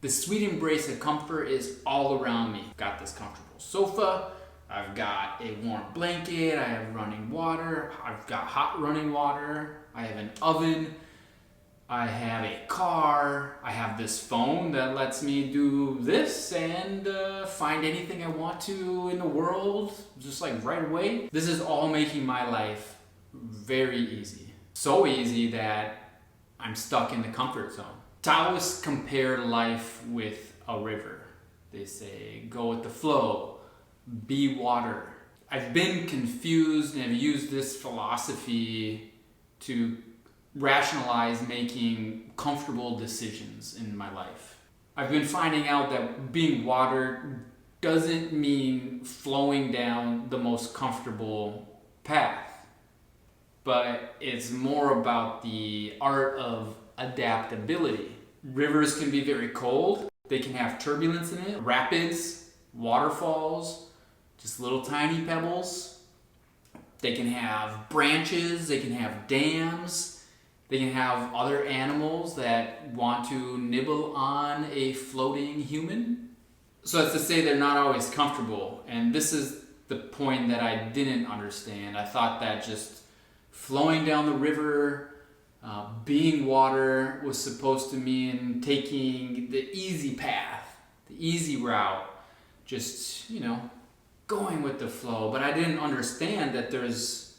The sweet embrace of comfort is all around me. I've got this comfortable sofa, I've got a warm blanket, I have running water, I've got hot running water, I have an oven, I have a car, I have this phone that lets me do this and find anything I want to in the world, just like right away. This is all making my life very easy. So easy that I'm stuck in the comfort zone. Taoists compare life with a river. They say, go with the flow, be water. I've been confused and have used this philosophy to rationalize making comfortable decisions in my life. I've been finding out that being water doesn't mean flowing down the most comfortable path, but it's more about the art of adaptability. Rivers can be very cold. They can have turbulence in it, rapids, waterfalls, just little tiny pebbles. They can have branches, they can have dams, they can have other animals that want to nibble on a floating human. So that's to say they're not always comfortable. And this is the point that I didn't understand. I thought that just flowing down the river, being water was supposed to mean taking the easy path, the easy route, just, going with the flow. But I didn't understand that there's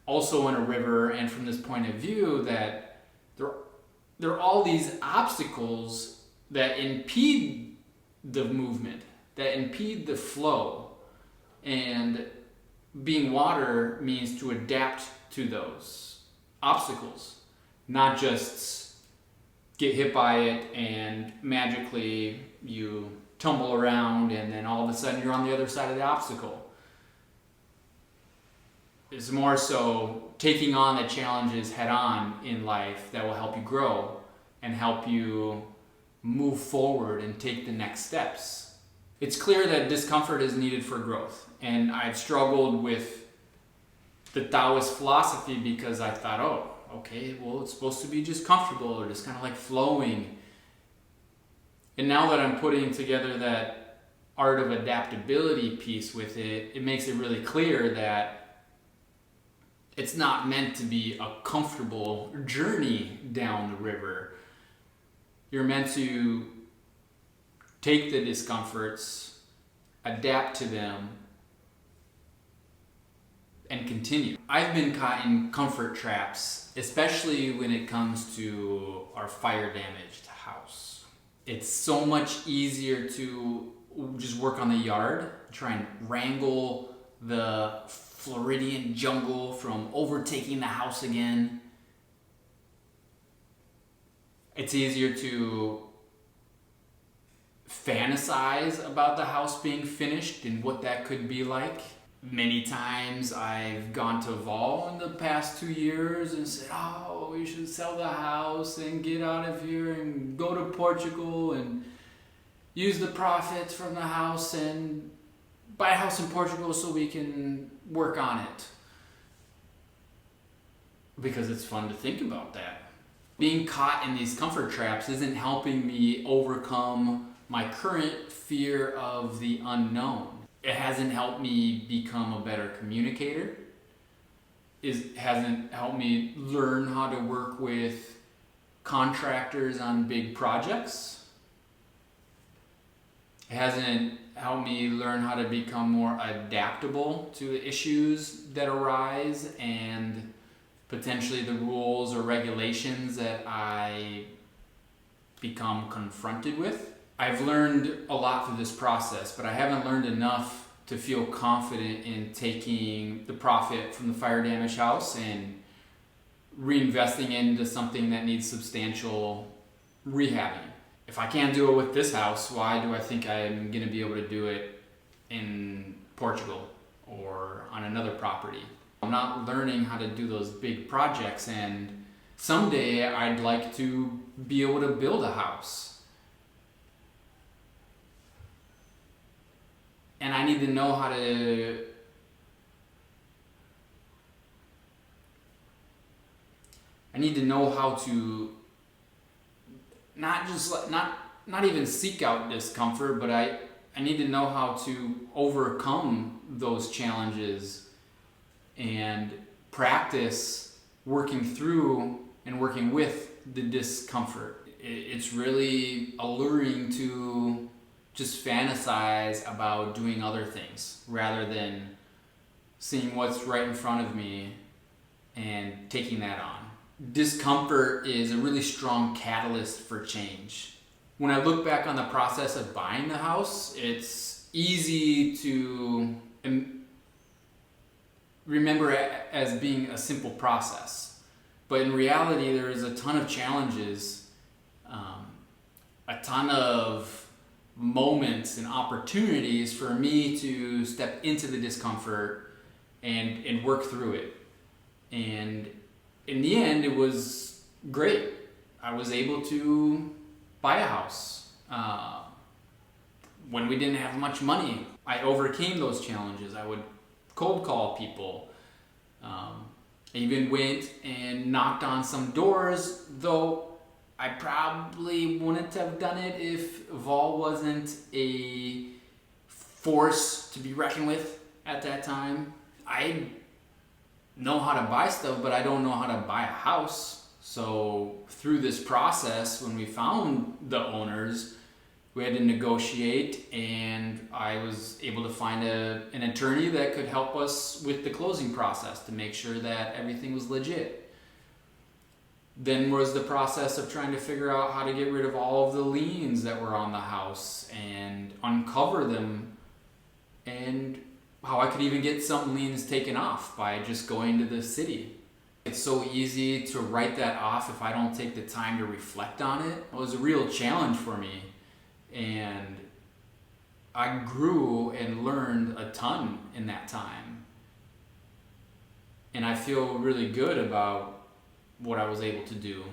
also in a river, and from this point of view, that there are all these obstacles that impede the movement, that impede the flow. And being water means to adapt to those obstacles, not just get hit by it and magically you tumble around and then all of a sudden you're on the other side of the obstacle. It's more so taking on the challenges head on in life that will help you grow and help you move forward and take the next steps. It's clear that discomfort is needed for growth, and I've struggled with the Taoist philosophy because I thought, okay, well, it's supposed to be just comfortable or just kind of like flowing. And now that I'm putting together that art of adaptability piece with it, it makes it really clear that it's not meant to be a comfortable journey down the river. You're meant to take the discomforts, adapt to them, and continue. I've been caught in comfort traps, especially when it comes to our fire damaged house. It's so much easier to just work on the yard, try and wrangle the Floridian jungle from overtaking the house again. It's easier to fantasize about the house being finished and what that could be like. Many times I've gone to Vol in the past 2 years and said, we should sell the house and get out of here and go to Portugal and use the profits from the house and buy a house in Portugal so we can work on it. Because it's fun to think about that. Being caught in these comfort traps isn't helping me overcome my current fear of the unknown. It hasn't helped me become a better communicator. It hasn't helped me learn how to work with contractors on big projects. It hasn't helped me learn how to become more adaptable to the issues that arise and potentially the rules or regulations that I become confronted with. I've learned a lot through this process, but I haven't learned enough to feel confident in taking the profit from the fire damaged house and reinvesting into something that needs substantial rehabbing. If I can't do it with this house, why do I think I'm going to be able to do it in Portugal or on another property? I'm not learning how to do those big projects, and someday I'd like to be able to build a house. And I need to know how to not not even seek out discomfort, but I need to know how to overcome those challenges and practice working through and working with the discomfort. It's really alluring to just fantasize about doing other things rather than seeing what's right in front of me and taking that on. Discomfort is a really strong catalyst for change. When I look back on the process of buying the house, it's easy to remember it as being a simple process. But in reality, there is a ton of challenges, a ton of moments and opportunities for me to step into the discomfort and work through it. And in the end, it was great. I was able to buy a house. When we didn't have much money, I overcame those challenges. I would cold call people. I even went and knocked on some doors, though I probably wouldn't have done it if Vol wasn't a force to be reckoned with at that time. I know how to buy stuff, but I don't know how to buy a house. So through this process, when we found the owners, we had to negotiate, and I was able to find an attorney that could help us with the closing process to make sure that everything was legit. Then was the process of trying to figure out how to get rid of all of the liens that were on the house and uncover them, and how I could even get some liens taken off by just going to the city. It's so easy to write that off if I don't take the time to reflect on it. It was a real challenge for me, and I grew and learned a ton in that time. And I feel really good about what I was able to do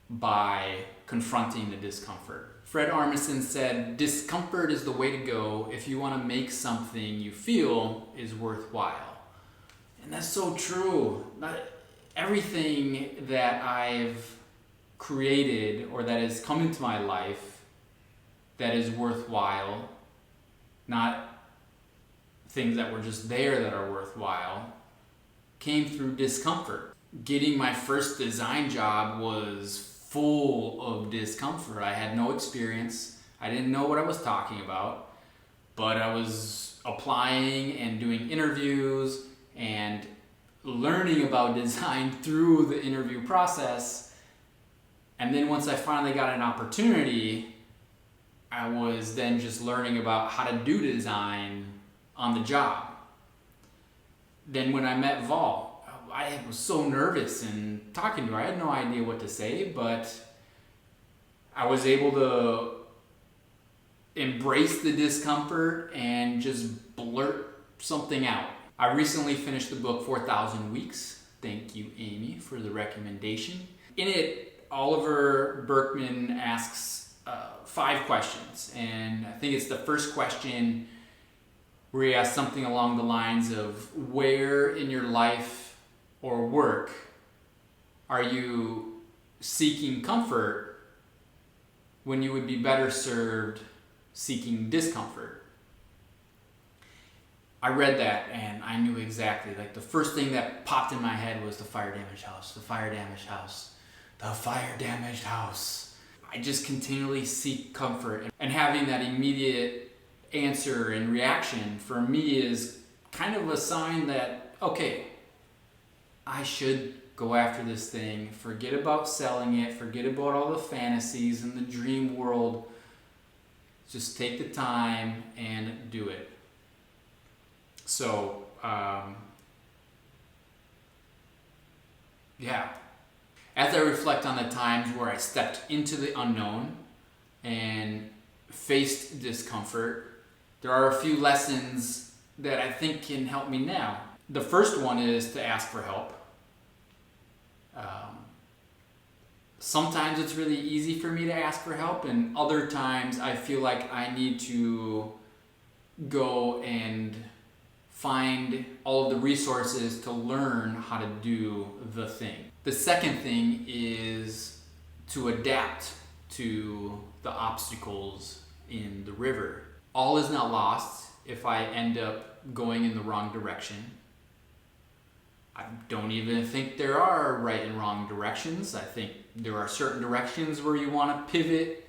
by confronting the discomfort. Fred Armisen said, "Discomfort is the way to go if you want to make something you feel is worthwhile." And that's so true. Not everything that I've created or that has come into my life that is worthwhile, not things that were just there that are worthwhile, came through discomfort. Getting my first design job was full of discomfort. I had no experience. I didn't know what I was talking about, but I was applying and doing interviews and learning about design through the interview process. And then once I finally got an opportunity, I was then just learning about how to do design on the job. Then when I met Vol, I was so nervous and talking to her. I had no idea what to say, but I was able to embrace the discomfort and just blurt something out. I recently finished the book 4,000 Weeks. Thank you, Amy, for the recommendation. In it, Oliver Burkeman asks 5 questions, and I think it's the first question where he asks something along the lines of, where in your life or work are you seeking comfort when you would be better served seeking discomfort? I read that and I knew exactly, like the first thing that popped in my head was the fire damaged house, the fire damaged house, the fire damaged house. I just continually seek comfort, and having that immediate answer and reaction for me is kind of a sign that, okay, I should go after this thing. Forget about selling it. Forget about all the fantasies and the dream world. Just take the time and do it. So, yeah. As I reflect on the times where I stepped into the unknown and faced discomfort, there are a few lessons that I think can help me now. The first one is to ask for help. Sometimes it's really easy for me to ask for help, and other times I feel like I need to go and find all of the resources to learn how to do the thing. The second thing is to adapt to the obstacles in the river. All is not lost if I end up going in the wrong direction. I don't even think there are right and wrong directions. I think there are certain directions where you want to pivot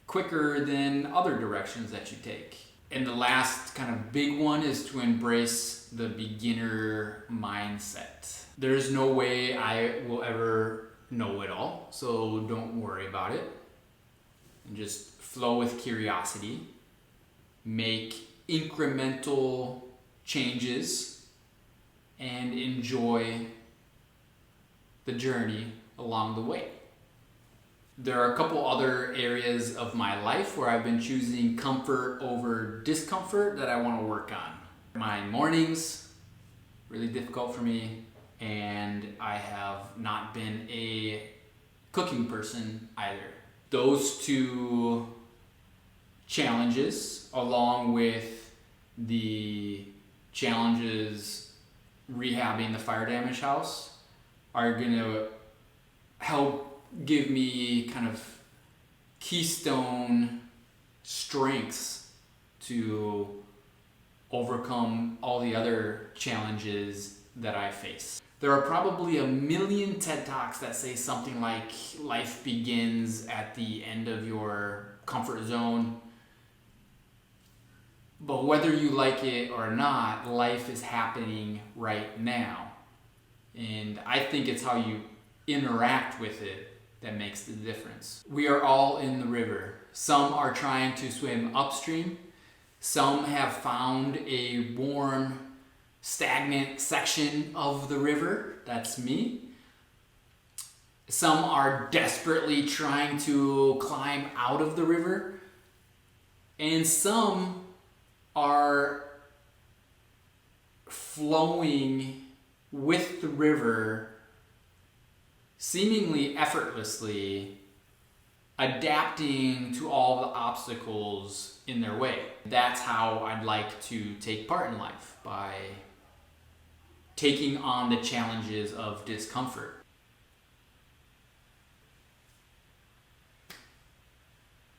quicker than other directions that you take. And the last kind of big one is to embrace the beginner mindset. There's no way I will ever know it all, so don't worry about it. And just flow with curiosity. Make incremental changes and enjoy the journey along the way. There are a couple other areas of my life where I've been choosing comfort over discomfort that I want to work on. My mornings, really difficult for me, and I have not been a cooking person either. Those two challenges, along with the challenges rehabbing the fire damage house, are going to help give me kind of keystone strengths to overcome all the other challenges that I face. There are probably a million TED Talks that say something like life begins at the end of your comfort zone. But whether you like it or not, life is happening right now. And I think it's how you interact with it that makes the difference. We are all in the river. Some are trying to swim upstream. Some have found a warm, stagnant section of the river. That's me. Some are desperately trying to climb out of the river. And some are flowing with the river, seemingly effortlessly, adapting to all the obstacles in their way. That's how I'd like to take part in life, by taking on the challenges of discomfort.